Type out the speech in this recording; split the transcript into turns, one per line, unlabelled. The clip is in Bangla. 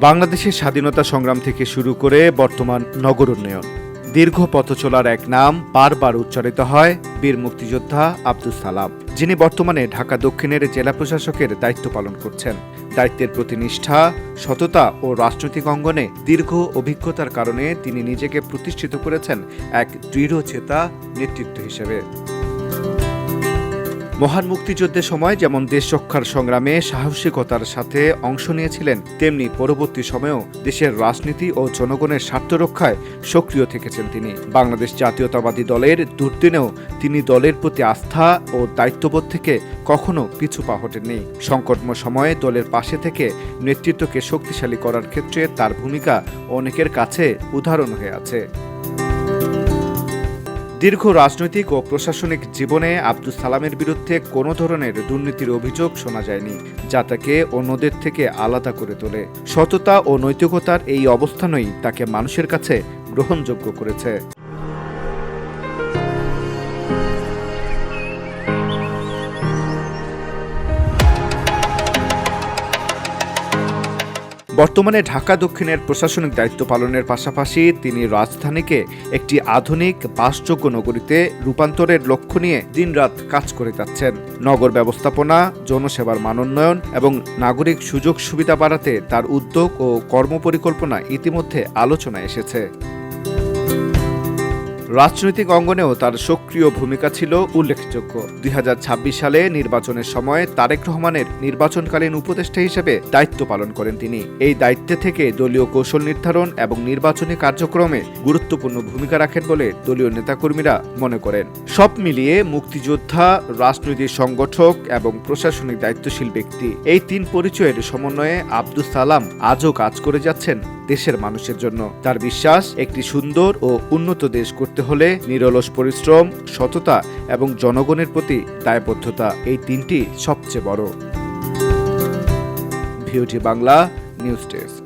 বাংলাদেশের স্বাধীনতা সংগ্রাম থেকে শুরু করে বর্তমান নগর উন্নয়ন, দীর্ঘ পথ চলার এক নাম বারবার উচ্চারিত হয় বীর মুক্তিযোদ্ধা আব্দুস সালাম, যিনি বর্তমানে ঢাকা দক্ষিণের জেলা প্রশাসকের দায়িত্ব পালন করছেন। দায়িত্বের প্রতি নিষ্ঠা, সততা ও রাজনৈতিক অঙ্গনে দীর্ঘ অভিজ্ঞতার কারণে তিনি নিজেকে প্রতিষ্ঠিত করেছেন এক দৃঢ়চেতা নেতৃত্ব হিসেবে। মহান মুক্তিযুদ্ধের সময় যেমন দেশ রক্ষার সংগ্রামে সাহসিকতার সাথে অংশ নিয়েছিলেন, তেমনি পরবর্তী সময়েও দেশের রাজনীতি ও জনগণের স্বার্থ রক্ষায় সক্রিয় থেকেছেন তিনি। বাংলাদেশ জাতীয়তাবাদী দলের দুর্দিনেও তিনি দলের প্রতি আস্থা ও দায়িত্ববোধ থেকে কখনো পিছু পা হটেননি। সংকটময় সময়ে দলের পাশে থেকে নেতৃত্বকে শক্তিশালী করার ক্ষেত্রে তার ভূমিকা অনেকের কাছে উদাহরণ হয়ে আছে। দীর্ঘ রাজনৈতিক ও প্রশাসনিক জীবনে আব্দুস সালামের বিরুদ্ধে কোনো ধরনের দুর্নীতির অভিযোগ শোনা যায়নি, যা তাকে অন্যদের থেকে আলাদা করে তোলে। সততা ও নৈতিকতার এই অবস্থানই তাকে মানুষের কাছে গ্রহণযোগ্য করেছে। বর্তমানে ঢাকা দক্ষিণের প্রশাসনিক দায়িত্ব পালনের পাশাপাশি তিনি রাজধানীকে একটি আধুনিক বাসযোগ্য নগরীতে রূপান্তরের লক্ষ্য নিয়ে দিনরাত কাজ করে যাচ্ছেন। নগর ব্যবস্থাপনা, জনসেবার মানোন্নয়ন এবং নাগরিক সুযোগ সুবিধা বাড়াতে তার উদ্যোগ ও কর্মপরিকল্পনা ইতিমধ্যে আলোচনায় এসেছে। রাজনৈতিক অঙ্গনেও তার সক্রিয় ভূমিকা ছিল উল্লেখযোগ্য। 2026 সালে নির্বাচনের সময় তারেক রহমানের নির্বাচনকালীন উপদেষ্টা হিসেবে দায়িত্ব পালন করেন তিনি। এই দায়িত্বে থেকে দলীয় কৌশল নির্ধারণ এবং নির্বাচনী কার্যক্রমে গুরুত্বপূর্ণ ভূমিকা রাখেন বলে দলীয় নেতাকর্মীরা মনে করেন। সব মিলিয়ে মুক্তিযোদ্ধা, রাজনৈতিক সংগঠক এবং প্রশাসনিক দায়িত্বশীল ব্যক্তি, এই তিন পরিচয়ের সমন্বয়ে আব্দুস সালাম আজও কাজ করে যাচ্ছেন দেশের মানুষের জন্য। তার বিশ্বাস, একটি সুন্দর ও উন্নত দেশ করতে হলে নিরলস পরিশ্রম, সততা এবং জনগণের প্রতি দায়বদ্ধতা, এই তিনটি সবচেয়ে বড়। ভিওটি বাংলা নিউজ ডেস্ক।